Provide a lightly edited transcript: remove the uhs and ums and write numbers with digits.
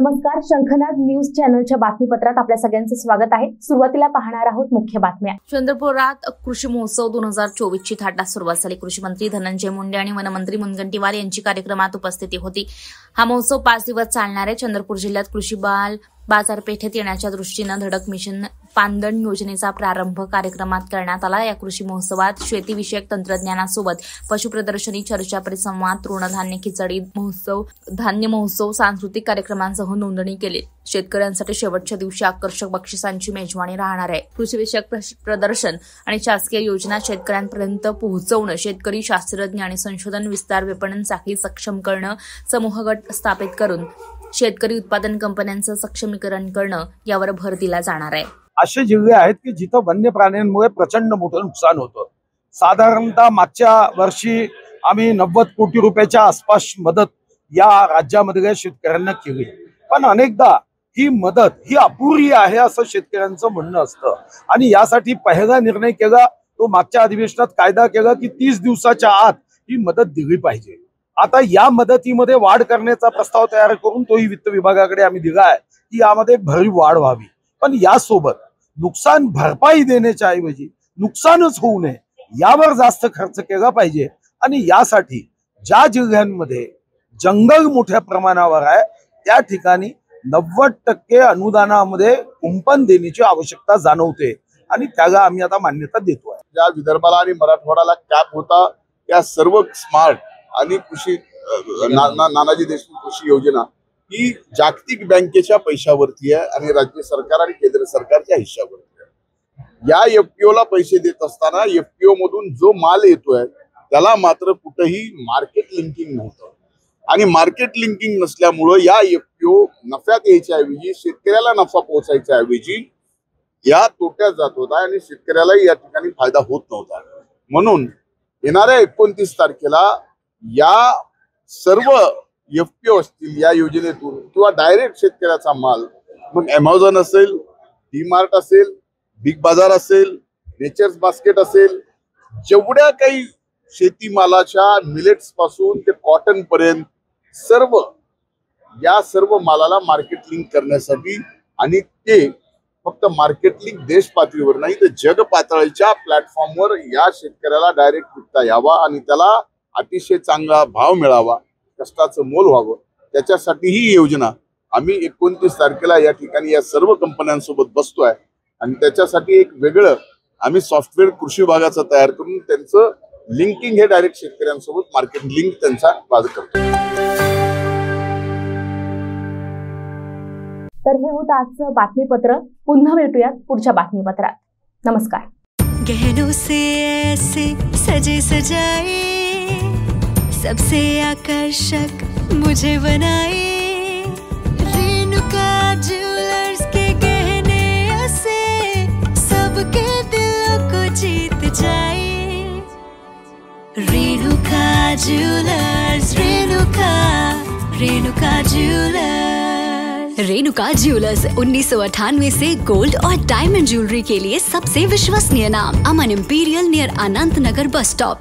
नमस्कार, शंखनाद न्यूज चॅनलच्या बातमीपत्रात आपल्या सगळ्यांचं स्वागत आहे। सुरुवातीला पाहणार आहोत मुख्य बातम्या। चंद्रपुरात कृषी महोत्सव 2024 ची थाटात सुरुवात झाली। कृषी मंत्री धनंजय मुंडे आणि वनमंत्री मुनगंटीवार यांची कार्यक्रमात उपस्थिती होती। हा महोत्सव 5 दिवस चालणार आहे। चंद्रपूर जिल्ह्यात कृषी बाजारपेठेत येण्याच्या दृष्टीने धडक मिशन पानदण योजनेचा प्रारंभ कार्यक्रमात करण्यात आला। या कृषी महोत्सवात शेतीविषयक तंत्रज्ञानासोबत पशु प्रदर्शनी, चर्चा परिसंवाद, तृणधान्य खिचडी महोत्सव, धान्य महोत्सव, सांस्कृतिक कार्यक्रमांसह नोंदणी केली। शेतकऱ्यांसाठी शेवटच्या दिवशी आकर्षक बक्षिसांची मेजवानी राहणार आहे। कृषीविषयक प्रदर्शन आणि शासकीय योजना शेतकऱ्यांपर्यंत पोहोचवणं, शेतकरी, शास्त्रज्ञ आणि संशोधन विस्तार विपणन साखळी सक्षम करणं, समूह गट स्थापित करून शेतकरी उत्पादन कंपन्यांचं सक्षमीकरण करणं यावर भर दिला जाणार आहे। असे जिल्हे आहेत की जिथं वन्य प्राण्यांमुळे प्रचंड मोठं नुकसान होतं। साधारणतः मागच्या वर्षी आम्ही 90 कोटी रुपयाच्या आसपास मदत या राज्यामधल्या शेतकऱ्यांना केली, पण अनेकदा ही मदत ही अपुरी आहे असं शेतकऱ्यांचं म्हणणं असतं आणि यासाठी पहिला निर्णय केला तो मागच्या अधिवेशनात कायदा केला की 30 दिवसाच्या आत ही मदत दिली पाहिजे। आता या मदतीमध्ये वाढ करण्याचा प्रस्ताव तयार करून तोही वित्त विभागाकडे आम्ही दिला आहे की यामध्ये भरीव वाढ व्हावी, पण यासोबत नुकसान भरपाई देण्याच्या ऐवजी नुकसानच होऊ नये यावर जास्त खर्च केला पाहिजे आणि यासाठी ज्या जिल्ह्यांमध्ये जंगल मोठ्या प्रमाणावर आहे त्या ठिकाणी 90% अनुदानामध्ये कुंपण देण्याची आवश्यकता जाणवते आणि त्याला आम्ही आता मान्यता देतोय। ज्या विदर्भाला आणि मराठवाड्याला कॅप होता त्या सर्व स्मार्ट आणि कृषी नानाजी देशमुख कृषी योजना ही जागतिक बँकेच्या पैशावरती आहे आणि राज्य सरकार आणि केंद्र सरकारच्या हिश्श्यावरती आहे। या एफपीओ ला पैसे देत असताना एफपीओ मधून जो माल येतोय त्याला मात्र कुठेही मार्केट लिंकिंग नव्हतं आणि मार्केट लिंकिंग नसल्यामुळं या एफपीओ नफ्यात यायच्या ऐवजी शेतकऱ्याला नफा पोहोचायच्या ऐवजी या तोट्यात जात होता आणि शेतकऱ्यालाही या ठिकाणी फायदा होत नव्हता। म्हणून येणाऱ्या 29 तारखेला या सर्व एफपीओ असतील या योजनेतून किंवा डायरेक्ट शेतकऱ्याचा माल, मग अमेझॉन असेल, डीमार्ट असेल, बिग बाजार असेल, नेचर्स बास्केट असेल, जेवढ्या काही शेतीमालाच्या मिलेट्स पासून ते कॉटन पर्यंत सर्व मालाला मार्केट लिंक करण्यासाठी आणि ते फक्त मार्केट लिंक देश पातळीवर नाही तर जग पातळीच्या प्लॅटफॉर्मवर या शेतकऱ्याला डायरेक्ट विकता यावा आणि त्याला अतिशय चांगला भाव मिळावा, कष्टाचं मोल व्हावं, त्याच्यासाठी ही योजना आम्ही 29 तारखेला या ठिकाणी या सर्व कंपन्यांसोबत बसतोय आणि त्याच्यासाठी एक वेगळं आम्ही सॉफ्टवेअर कृषी विभागाचं तयार करून त्यांचं लिंकिंग हे डायरेक्ट शेतकऱ्यांसोबत मार्केट लिंक त्यांचा वाद करतो। तर हे होतं आजचं बातमीपत्र। पुन्हा भेटूयात पुढच्या बातमीपत्रात। नमस्कार। गहनों से ऐसे सजे सजाए, सबसे आकर्षक मुझे बनाए, रेणुका ज्वेलर्स के गहने ऐसे सबके दिलों को जीत जाए। Renuka jewellers, Renuka jewellers. Renuka jewellers 1998 से गोल्ड और डायमंड ज्वेलरी के लिए सबसे विश्वसनीय नाम। अमन इंपीरियल नियर अनंत नगर बस स्टॉप।